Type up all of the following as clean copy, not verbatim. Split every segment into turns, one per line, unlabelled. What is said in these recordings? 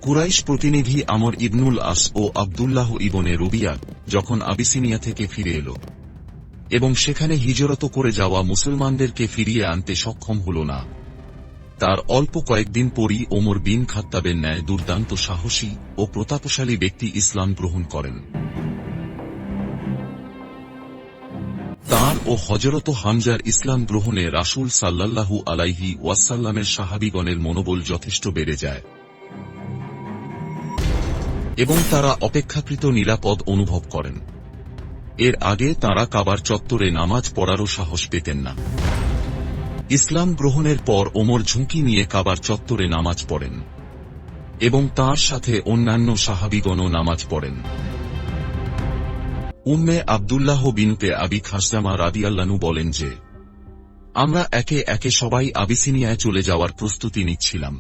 কুরাইশ প্রতিনিধি আমর ইবনুল আস ও আব্দুল্লাহ ইবনে রুবিয়া যখন আবিসিনিয়া থেকে ফিরে এল এবং সেখানে হিজরত করে যাওয়া মুসলমানদেরকে ফিরিয়ে আনতে সক্ষম হল না, তার অল্প কয়েকদিন পরই ওমর বিন খাত্তাবের ন্যায় দুর্দান্ত সাহসী ও প্রতাপশালী ব্যক্তি ইসলাম গ্রহণ করেন। তাঁর ও হযরত হামজার ইসলাম গ্রহণে রাসূল সাল্লাল্লাহু আলাইহি ওয়াসাল্লামের সাহাবীগণের মনোবল যথেষ্ট বেড়ে যায় এবং তারা অপেক্ষাকৃত নিরাপদ অনুভব করেন। এর আগে তাঁরা কাবার চত্বরে নামাজ পড়ারও সাহস পেতেন না। ইসলাম গ্রহণের পর ওমর ঝুঁকি নিয়ে কাবার চত্বরে নামাজ পড়েন এবং তাঁর সাথে অন্যান্য সাহাবীগণও নামাজ পড়েন। উম্মে আব্দুল্লাহ বিনতে আবি খাসজামা রাদিয়াল্লাহু বলেন যে, আমরা একে একে সবাই আবিসিনিয়ায় চলে যাওয়ার প্রস্তুতি নিচ্ছিলাম।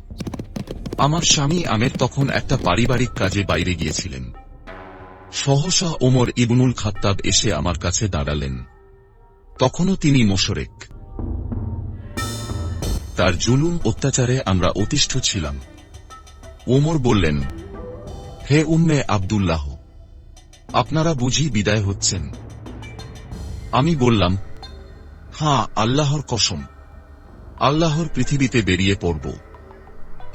আমার স্বামী আমের তখন একটা পারিবারিক কাজে বাইরে গিয়েছিলেন। সহসা ওমর ইবনুল খাত্তাব এসে আমার কাছে দাঁড়ালেন। তখনও তিনি মোশরেক। তার জুলুম অত্যাচারে আমরা অতিষ্ঠ ছিলাম। ওমর বললেন, হে উম্মে আব্দুল্লাহ, আপনারা বুঝি বিদায় হচ্ছেন? আমি বললাম, হাঁ, আল্লাহর কসম, আল্লাহর পৃথিবীতে বেরিয়ে পড়ব।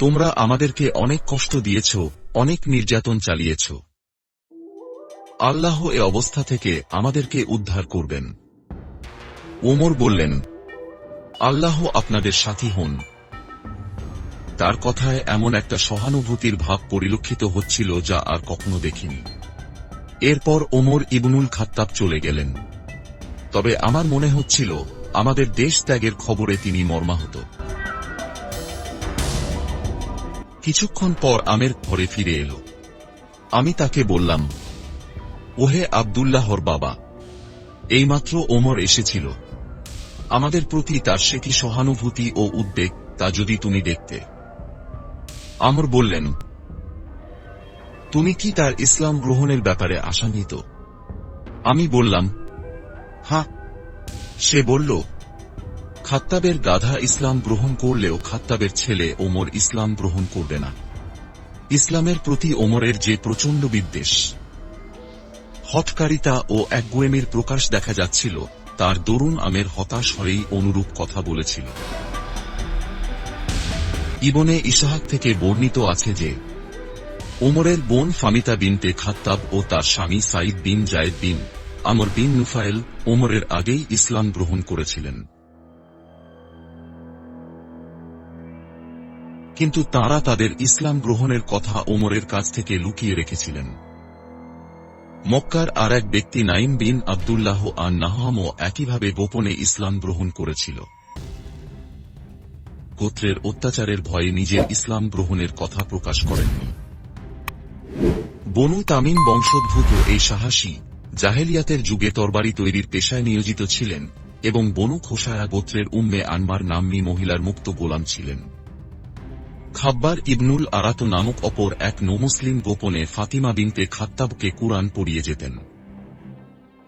তোমরা আমাদেরকে অনেক কষ্ট দিয়েছ, অনেক নির্যাতন চালিয়েছ। আল্লাহ এ অবস্থা থেকে আমাদেরকে উদ্ধার করবেন। ওমর বললেন, আল্লাহ আপনাদের সাথী হন। তার কথায় এমন একটা সহানুভূতির ভাব পরিলক্ষিত হচ্ছিল যা আর কখনো দেখিনি। এরপর ওমর ইবনুল খাত্তাব চলে গেলেন। তবে আমার মনে হচ্ছিল আমাদের দেশ ত্যাগের খবরে তিনি মর্মাহত। কিছুক্ষণ পর আমের ঘরে ফিরে এল। আমি তাকে বললাম, ওহে আব্দুল্লাহর বাবা, এইমাত্র ওমর এসেছিল। আমাদের প্রতি তার সে কি সহানুভূতি ও উদ্বেগ, তা যদি তুমি দেখতে। আমর বললেন, তুমি কি তার ইসলাম গ্রহণের ব্যাপারে আশান্বিত? আমি বললাম, হ্যাঁ। সে বলল, খাত্তাবের গাধা ইসলাম গ্রহণ করলেও খাত্তাবের ছেলে ওমর ইসলাম গ্রহণ করবে না। ইসলামের প্রতি ওমরের যে প্রচণ্ড বিদ্বেষ, হঠকারিতা ও একগুঁয়েমির প্রকাশ দেখা যাচ্ছিল, তার দরুন আমের হতাশ হয়েই অনুরূপ কথা বলেছিল। ইবনে ইসহাক থেকে বর্ণিত আছে যে, ওমরের বোন ফামিতা বিনতে খাত্তাব ও তার স্বামী সাইদ বিন জায়েদ বিন আমর বিন নুফাইল ওমরের আগেই ইসলাম গ্রহণ করেছিলেন, কিন্তু তাঁরা তাদের ইসলাম গ্রহণের কথা ওমরের কাছ থেকে লুকিয়ে রেখেছিলেন। মক্কার আর এক ব্যক্তি নাইম বিন আব্দুল্লাহ আন নাহামও একইভাবে গোপনে ইসলাম গ্রহণ করেছিল। গোত্রের অত্যাচারের ভয়ে নিজের ইসলাম গ্রহণের কথা প্রকাশ করেননি। বনু তামিম বংশোদ্ভূত এই সাহসী জাহেলিয়াতের যুগে তরবারি তৈরির পেশায় নিয়োজিত ছিলেন এবং বনু খোসায়া গোত্রের উম্মে আনমার নাম্নী মহিলার মুক্ত গোলাম ছিলেন। খাব্বার ইবনুল আরাত নামক অপর এক নমুসলিম গোপনে ফাতিমা বিনতে খাত্তাবকে কুরআন পড়িয়ে যেতেন।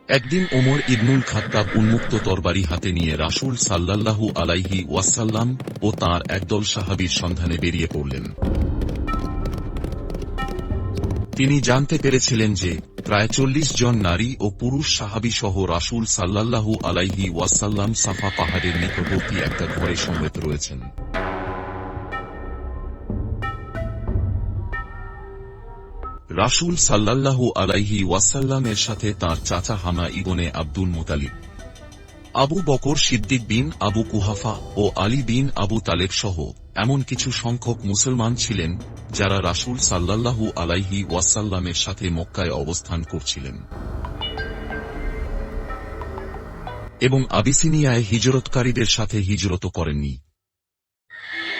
একদিন ওমর ইবনুল খাত্তাব উন্মুক্ত তরবারি হাতে নিয়ে রাসূল সাল্লাল্লাহু আলাইহি ওয়াসাল্লাম ও তাঁর একদল সাহাবীর সন্ধানে বেরিয়ে পড়লেন। তিনি জানতে পেরেছিলেন যে প্রায় ৪০ জন নারী ও পুরুষ সাহাবী সহ রাসূল সাল্লাল্লাহু আলাইহি ওয়াসাল্লাম সাফা পাহাড়ের নিকটবর্তী একটা ঘরে সমবেত রয়েছেন। রাসূল সাল্লাল্লাহু আলাইহি ওয়াসাল্লামের সাথে তাঁর চাচা হামা ইবনে আব্দুল মুতালিব, আবু বকর সিদ্দিক বিন আবু কুহাফা ও আলী বিন আবু তালেব সহ এমন কিছু সংখ্যক মুসলমান ছিলেন যারা রাসূল সাল্লাল্লাহু আলাইহি ওয়াসাল্লামের সাথে মক্কায় অবস্থান করছিলেন এবং আবিসিনিয়ায় হিজরতকারীদের সাথে হিজরত করেননি।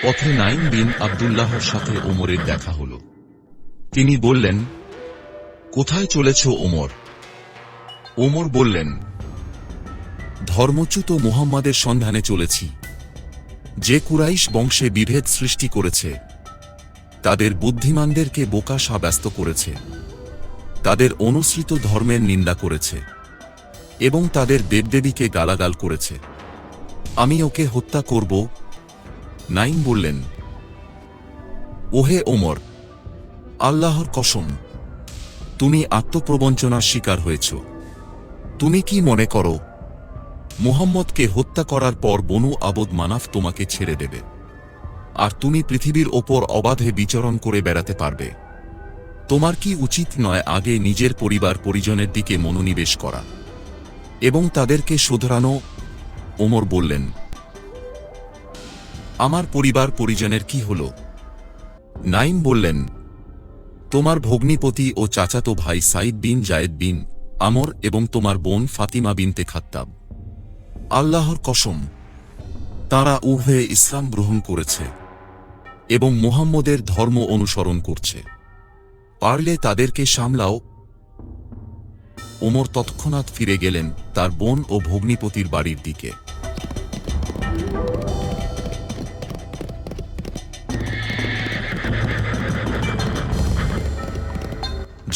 পথে নাইম বিন আব্দুল্লাহর সাথে ওমরের দেখা হল। তিনি বললেন, কোথায় চলেছ ওমর? ওমর বললেন, ধর্মচ্যুত মুহাম্মাদের সন্ধানে চলেছি, যে কুরাইশ বংশে বিভেদ সৃষ্টি করেছে, তাদের বুদ্ধিমানদেরকে বোকা সাব্যস্ত করেছে, তাদের অনুসৃত ধর্মের নিন্দা করেছে এবং তাদের দেবদেবীকে গালাগাল করেছে। আমি ওকে হত্যা করব। নাইম বললেন, ওহে ওমর, আল্লাহর কসম, তুমি আত্মপ্রবঞ্চনার শিকার হয়েছ। তুমি কি মনে করো মুহাম্মদকে হত্যা করার পর বনু আবদ মানাফ তোমাকে ছেড়ে দেবে, আর তুমি পৃথিবীর ওপর অবাধে বিচরণ করে বেড়াতে পারবে? তোমার কি উচিত নয় আগে নিজের পরিবার পরিজনের দিকে মনোনিবেশ করা এবং তাদেরকে শোধরানো? ওমর বললেন, আমার পরিবার পরিজনের কি হল? নাইম বললেন, তোমার ভগ্নিপতি ও চাচাতো ভাই সাইদ বিন জায়েদ বিন আমর এবং তোমার বোন ফাতিমা বিনতে খাত্তাব। আল্লাহর কসম, তারা উভয়ে ইসলাম গ্রহণ করেছে এবং মুহাম্মদের ধর্ম অনুসরণ করছে। পারলে তাদেরকে সামলাও। ওমর তৎক্ষণাৎ ফিরে গেলেন তার বোন ও ভগ্নিপতির বাড়ির দিকে।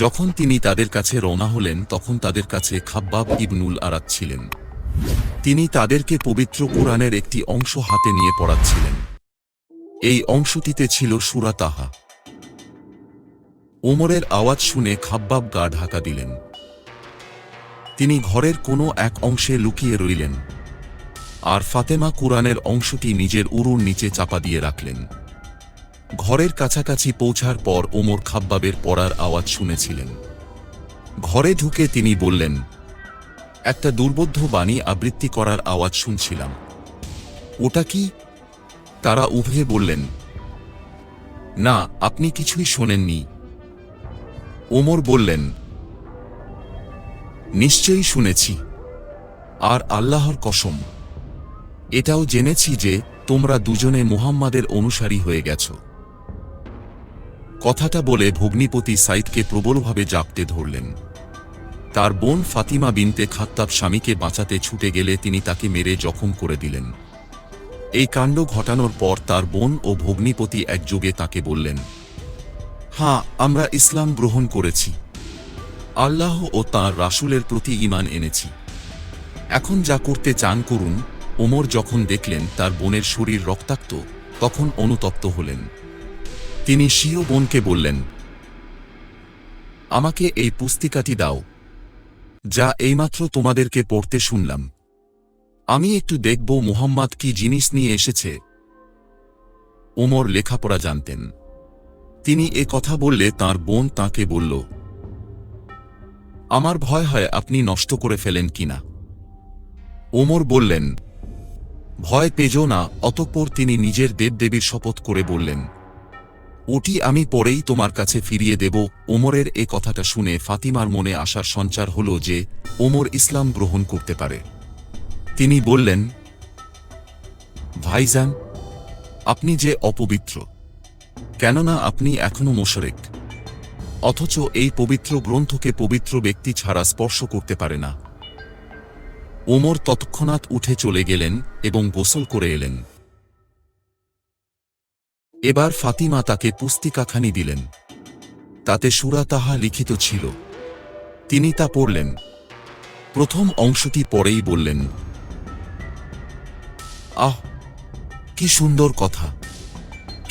যখন তিনি তাদের কাছে রওনা হলেন তখন তাদের কাছে খাব্বাব ইবনুল আরাত ছিলেন। তিনি তাদেরকে পবিত্র কুরআনের একটি অংশ হাতে নিয়ে পড়াচ্ছিলেন। এই অংশটিতে ছিল সূরা তাহা। ওমরের আওয়াজ শুনে খাব্বাব গা ঢাকা দিলেন। তিনি ঘরের কোনো এক অংশে লুকিয়ে রইলেন, আর ফাতেমা কুরআনের অংশটি নিজের উরুর নিচে চাপা দিয়ে রাখলেন। ঘরের কাছাকাছি পৌঁছার পর ওমর খাব্বাবের পড়ার আওয়াজ শুনেছিলেন। ঘরে ঢুকে তিনি বললেন, একটা দুর্বোধ্য বাণী আবৃত্তি করার আওয়াজ শুনছিলাম, ওটা কি? তারা উভয়ে বললেন, না, আপনি কিছুই শোনেননি। ওমর বললেন, নিশ্চয়ই শুনেছি, আর আল্লাহর কসম, এটাও জেনেছি যে তোমরা দুজনে মুহাম্মাদের অনুসারী হয়ে গেছ। কথাটা বলে ভগ্নিপতি সাইদকে প্রবলভাবে জাপটে ধরলেন। তার বোন ফাতিমা বিনতে খাত্তাব স্বামীকে বাঁচাতে ছুটে গেলে তিনি তাকে মেরে জখম করে দিলেন। এই কাণ্ড ঘটানোর পর তার বোন ও ভগ্নিপতি একযোগে তাকে বললেন, হ্যাঁ, আমরা ইসলাম গ্রহণ করেছি, আল্লাহ ও তাঁর রাসূলের প্রতি ঈমান এনেছি। এখন যা করতে চান করুন। ওমর যখন দেখলেন তার বোনের শরীর রক্তাক্ত, তখন অনুতপ্ত হলেন। তিনি স্বীয় বোনকে বললেন, আমাকে এই পুস্তিকাটি দাও, যা এইমাত্র তোমাদেরকে পড়তে শুনলাম। আমি একটু দেখব মুহাম্মদ কি জিনিস নিয়ে এসেছে। ওমর লেখাপড়া জানতেন। তিনি এ কথা বললে তাঁর বোন তাঁকে বলল, আমার ভয় হয় আপনি নষ্ট করে ফেলেন কিনা। ওমর বললেন, ভয় পেজো না। অতঃপর তিনি নিজের দেবদেবীর শপথ করে বললেন, ওটি আমি পরেই তোমার কাছে ফিরিয়ে দেব। ওমরের এ কথাটা শুনে ফাতিমার মনে আশার সঞ্চার হল যে ওমর ইসলাম গ্রহণ করতে পারে। তিনি বললেন, ভাইজান, আপনি যে অপবিত্র, কেননা আপনি এখনো মুশরিক, অথচ এই পবিত্র গ্রন্থকে পবিত্র ব্যক্তি ছাড়া স্পর্শ করতে পারে না। ওমর তৎক্ষণাৎ উঠে চলে গেলেন এবং গোসল করে এলেন। এবার ফাতিমা তাকে পুস্তিকাখানি দিলেন। তাতে সূরা তাহা লিখিত ছিল। তিনি তা পড়লেন। প্রথম অংশটি পড়েই বললেন, আহ, কি সুন্দর কথা,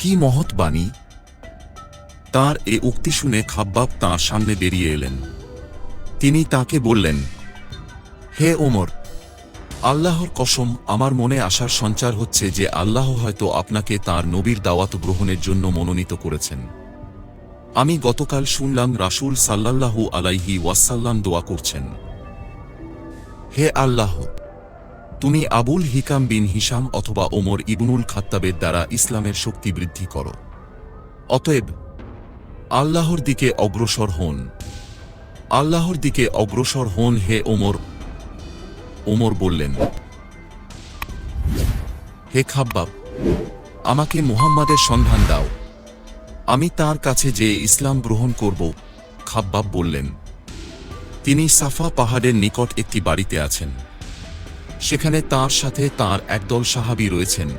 কি মহৎ বাণী। তাঁর এ উক্তি শুনে খাব্বাব তাঁর সামনে বেরিয়ে এলেন। তিনি তাকে বললেন, হে ওমর, আল্লাহর কসম, আমার মনে আশার সঞ্চার হচ্ছে যে আল্লাহ হয়তো আপনাকে তাঁর নবীর দাওয়াত গ্রহণের জন্য মনোনীত করেছেন। আমি গতকাল শুনলাম রাসূল সাল্লাল্লাহু আলাইহি ওয়াসাল্লাম দোয়া করছেন, হে আল্লাহ, তুমি আবুল হিকাম বিন হিশাম অথবা ওমর ইবনুল খাত্তাবের দ্বারা ইসলামের শক্তি বৃদ্ধি করো। অতএব আল্লাহর দিকে অগ্রসর হন, আল্লাহর দিকে অগ্রসর হন হে ওমর। ওমর বললেন, হে খাব্বাব, আমাকে মুহাম্মাদের সন্ধান দাও, আমি তার কাছে যে ইসলাম গ্রহণ করব। খাব্বাব বললেন, তিনি সাফা পাহাড়ের নিকট একটি বাড়িতে আছেন, সেখানে তার সাথে তার একদল সাহাবী রয়েছেন।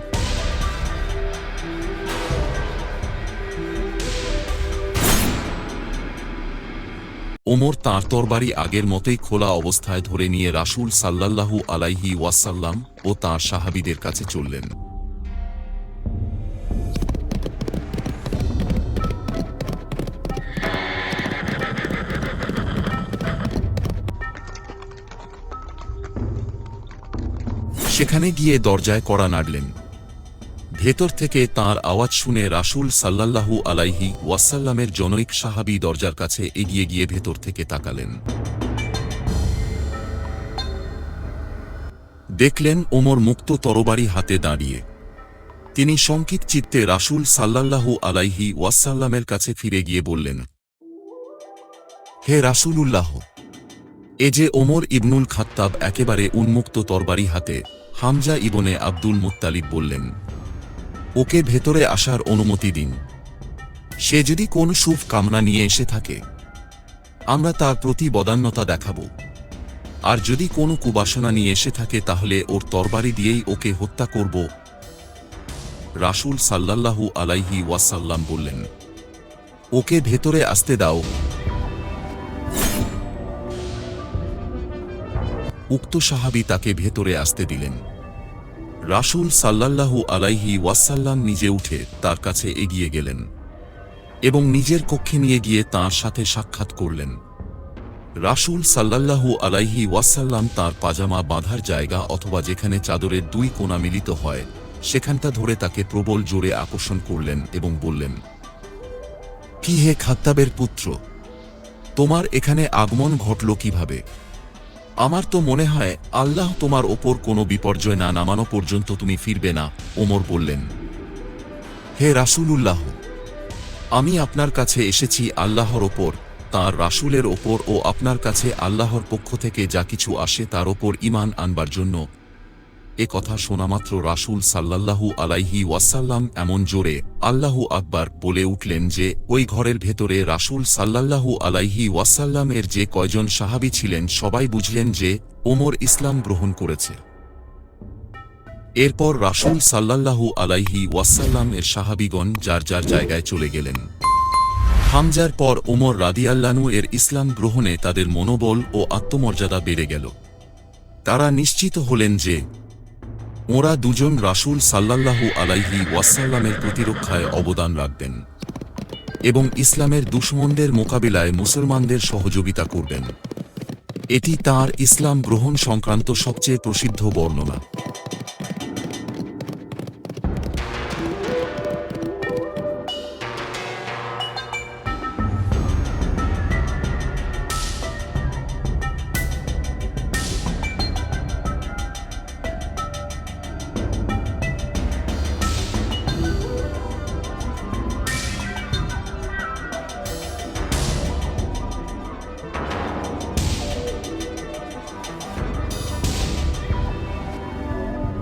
ওমর তাঁর তরবারি আগের মতোই খোলা অবস্থায় ধরে নিয়ে রাসূল সাল্লাল্লাহু আলাইহি ওয়াসাল্লাম ও তাঁর সাহাবীদের কাছে চললেন। সেখানে গিয়ে দরজায় কড়া নাড়লেন। ভেতর থেকে তাঁর আওয়াজ শুনে রাসূল সাল্লাল্লাহু আলাইহি ওয়াসাল্লামের জনৈক সাহাবী দরজার কাছে এগিয়ে গিয়ে ভেতর থেকে তাকালেন। দেখলেন ওমর মুক্ত তরবারি হাতে দাঁড়িয়ে। তিনি শঙ্কিত চিত্তে রাসূল সাল্লাল্লাহু আলাইহি ওয়াসাল্লামের কাছে ফিরে গিয়ে বললেন, হে রাসূলুল্লাহ, এ যে ওমর ইবনুল খাত্তাব একেবারে উন্মুক্ত তরবারি হাতে। হামজা ইবনে আব্দুল মুত্তালিব বললেন, ওকে ভেতরে আসার অনুমতি দিন। সে যদি কোন শুভ কামনা নিয়ে এসে থাকে, আমরা তার প্রতি বদান্যতা দেখাব, আর যদি কোনো কুবাসনা নিয়ে এসে থাকে তাহলে ওর তরবারি দিয়েই ওকে হত্যা করব। রাসূল সাল্লাল্লাহু আলাইহি ওয়াসাল্লাম বললেন, ওকে ভেতরে আসতে দাও। উক্ত সাহাবী তাকে ভেতরে আসতে দিলেন। রাসূল সাল্লাল্লাহু আলাইহি ওয়াসাল্লাম নিজে উঠে তার কাছে এগিয়ে গেলেন এবং নিজের কক্ষে নিয়ে গিয়ে তাঁর সাথে সাক্ষাৎ করলেন। রাসূল সাল্লাল্লাহু আলাইহি ওয়াসাল্লাম তাঁর পাজামা বাঁধার জায়গা অথবা যেখানে চাদরের দুই কোণা মিলিত হয় সেখানটা ধরে তাকে প্রবল জোরে আকর্ষণ করলেন এবং বললেন, কি হে খাত্তাবের পুত্র, তোমার এখানে আগমন ঘটল কিভাবে? আমার তো মনে হয় আল্লাহ তোমার ওপর কোনো বিপর্যয় না নামানো পর্যন্ত তুমি ফিরবে না। ওমর বললেন, হে রাসূলুল্লাহ, আমি আপনার কাছে এসেছি আল্লাহর ওপর, তাঁর রাসূলের ওপর ও আপনার কাছে আল্লাহর পক্ষ থেকে যা কিছু আসে তার ওপর ঈমান আনবার জন্য। এ কথা শোনামাত্র রাসূল সাল্লাল্লাহু আলাইহি ওয়াসাল্লাম এমন জোরে আল্লাহু আকবার বলে উঠলেন যে ওই ঘরের ভেতরে রাসূল সাল্লাল্লাহু আলাইহি ওয়াসাল্লামের যে কয়জন সাহাবী ছিলেন সবাই বুঝলেন যে ওমর ইসলাম গ্রহণ করেছে। এরপর রাসূল সাল্লাল্লাহু আলাইহি ওয়াসাল্লাম এর সাহাবীগণ যার যার জায়গায় চলে গেলেন। হামজার পর ওমর রাদিয়াল্লাহু এর ইসলাম গ্রহণে তাদের মনোবল ও আত্মমর্যাদা বেড়ে গেল। তারা নিশ্চিত হলেন যে ওরা দুজন রাসূল সাল্লাল্লাহু আলাইহি ওয়াসাল্লামের প্রতিরক্ষায় অবদান রাখবেন এবং ইসলামের দুশমনদের মোকাবিলায় মুসলমানদের সহযোগিতা করবেন। এটি তাঁর ইসলাম গ্রহণ সংক্রান্ত সবচেয়ে প্রসিদ্ধ বর্ণনা।